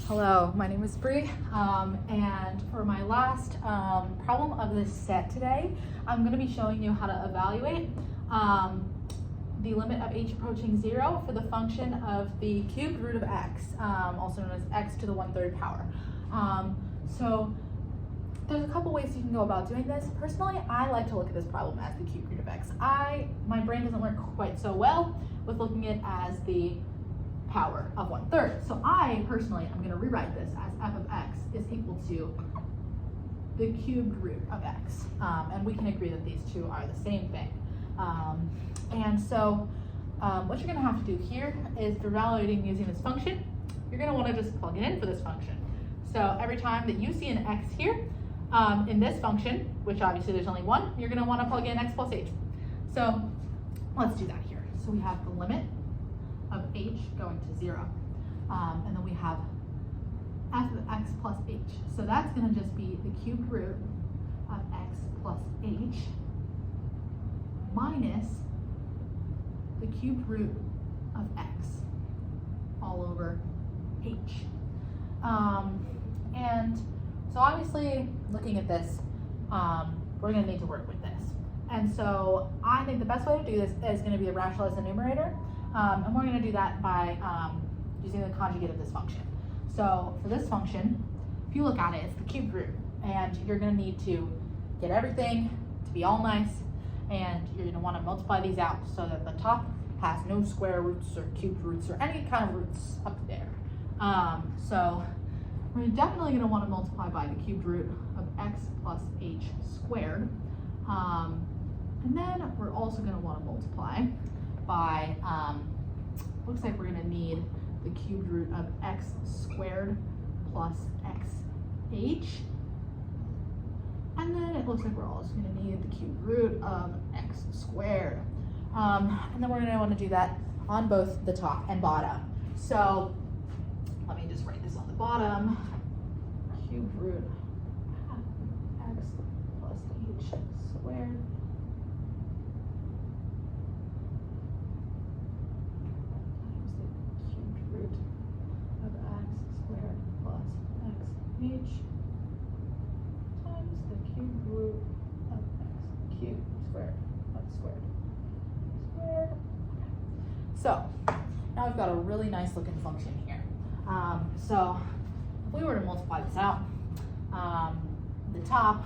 Hello, my name is Bree, and for my last problem of this set today, I'm going to be showing you how to evaluate the limit of h approaching 0 for the function of the cubed root of x, also known as x to the 1/3 power. So there's a couple ways you can go about doing this. Personally, I like to look at this problem as the cubed root of x. My brain doesn't work quite so well with looking at it as the power of 1/3. So I personally am going to rewrite this as f of x is equal to the cubed root of x. And we can agree that these two are the same thing. And so what you're going to have to do here is for evaluating using this function, you're going to want to just plug it in for this function. So every time that you see an x here in this function, which obviously there's only one, you're going to want to plug in x plus h. So let's do that here. So we have the limit of h going to 0. And then we have f of x plus h. So that's going to just be the cubed root of x plus h minus the cubed root of x all over h. And so obviously looking at this, we're going to need to work with this. And so I think the best way to do this is going to be to rationalize the numerator. And we're going to do that by using the conjugate of this function. So for this function, if you look at it, it's the cubed root. And you're going to need to get everything to be all nice. And you're going to want to multiply these out so that the top has no square roots or cubed roots or any kind of roots up there. So we're definitely going to want to multiply by the cubed root of x plus h squared. And then we're also going to want to multiply by, looks like we're going to need the cubed root of x squared plus xh. And then it looks like we're also going to need the cubed root of x squared. And then we're going to want to do that on both the top and bottom. So let me just write this on the bottom. Cubed root of x plus h squared of x squared plus xh times the cubed root of x cubed squared plus squared. So now we've got a really nice looking function here. So if we were to multiply this out, the top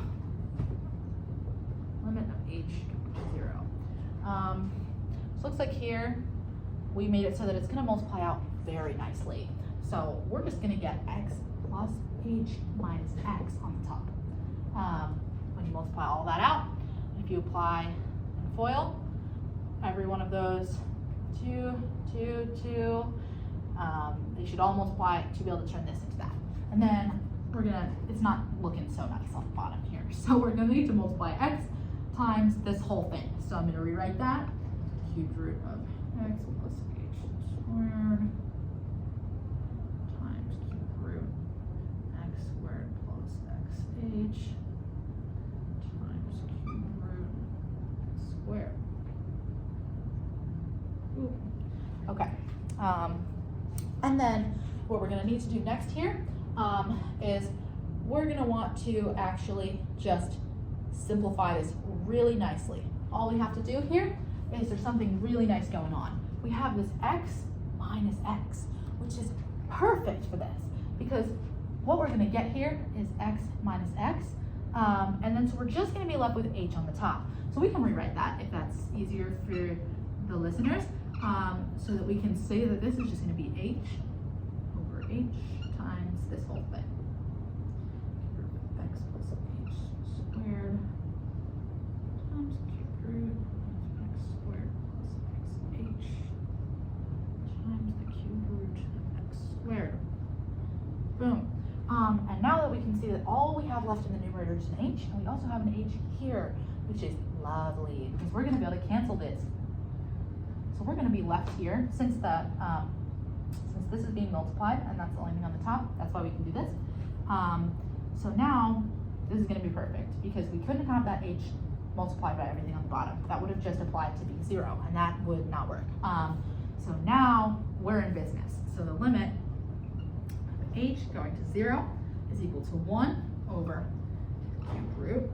limit of h to 0. So it looks like here we made it so that it's going to multiply out very nicely. So we're just going to get x plus h minus x on the top. When you multiply all that out, if you apply and FOIL, every one of those 2, 2, 2, they should all multiply to be able to turn this into that. And then it's not looking so nice on the bottom here. So we're going to need to multiply x times this whole thing. So I'm going to rewrite that. Cubed root of x plus h squared times cubed root x squared plus xh times cubed root squared. Ooh. Okay. And then what we're going to need to do next here is we're going to want to actually just simplify this really nicely. All we have to do here is there's something really nice going on. We have this x minus x, which is perfect for this because what we're going to get here is x minus x. And then so we're just going to be left with h on the top. So we can rewrite that if that's easier for the listeners, so that we can say that this is just going to be h over h times this whole thing. X plus h squared times cubed root of x squared plus xh times the cubed root of x squared. Boom. And now that we can see that all we have left in the numerator is an h, and we also have an h here, which is lovely because we're going to be able to cancel this. So we're going to be left here since this is being multiplied and that's the only thing on the top. That's why we can do this. So now this is going to be perfect because we couldn't have that h multiplied by everything on the bottom. That would have just applied to be 0, and that would not work. So now we're in business. So the limit of h going to 0 is equal to 1 over cube root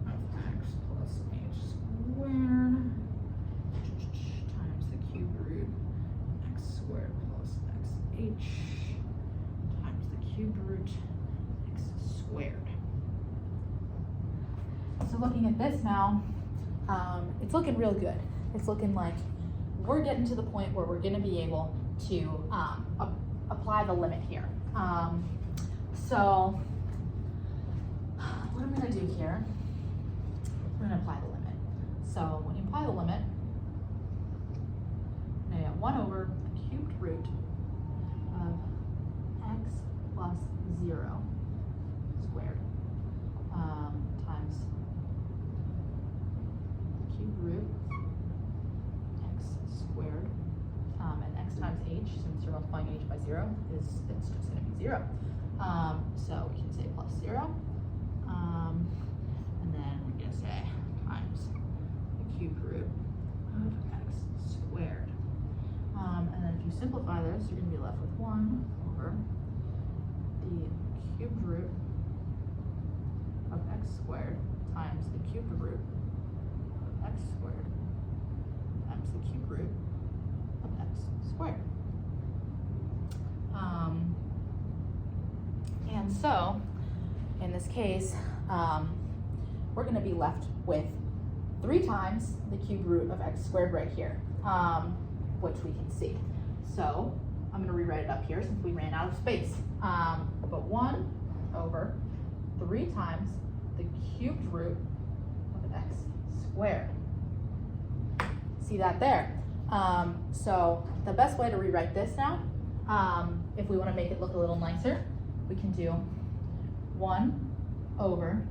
of x plus h squared times the cube root x squared plus xh times the cube root x squared. So looking at this now, it's looking real good. It's looking like we're getting to the point where we're gonna be able to apply the limit here. So what I'm gonna do here, we're gonna apply the limit. So when you apply the limit, I'm gonna get 1 over the cubed root of x plus 0 squared times the cubed root x squared, and x times h, since you're multiplying h by 0, it's just going to be 0. So we can say plus 0, and then we're going to say times the cubed root of x squared. And then if you simplify this, you're going to be left with 1 over the cubed root of x squared times the cubed root of x squared times the cubed root of x squared. And so, in this case, we're going to be left with 3 times the cubed root of x squared right here, which we can see. So I'm going to rewrite it up here since we ran out of space. But 1 over 3 times the cubed root of x squared. See that there? So the best way to rewrite this now, if we want to make it look a little nicer, we can do 1 over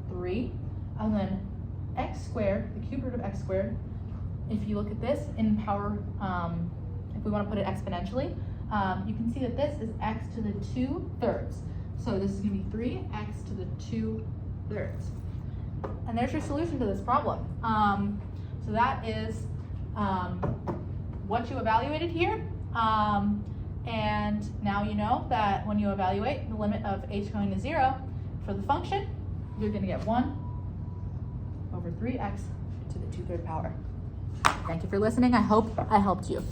3, and then x squared, the cubed root of x squared. If you look at this in power, if we want to put it exponentially, you can see that this is x to the 2/3. So this is going to be 3x to the 2/3. And there's your solution to this problem. So that is what you evaluated here. And now you know that when you evaluate the limit of h going to 0 for the function, you're going to get 1 over 3x to the 2/3 power. Thank you for listening. I hope I helped you.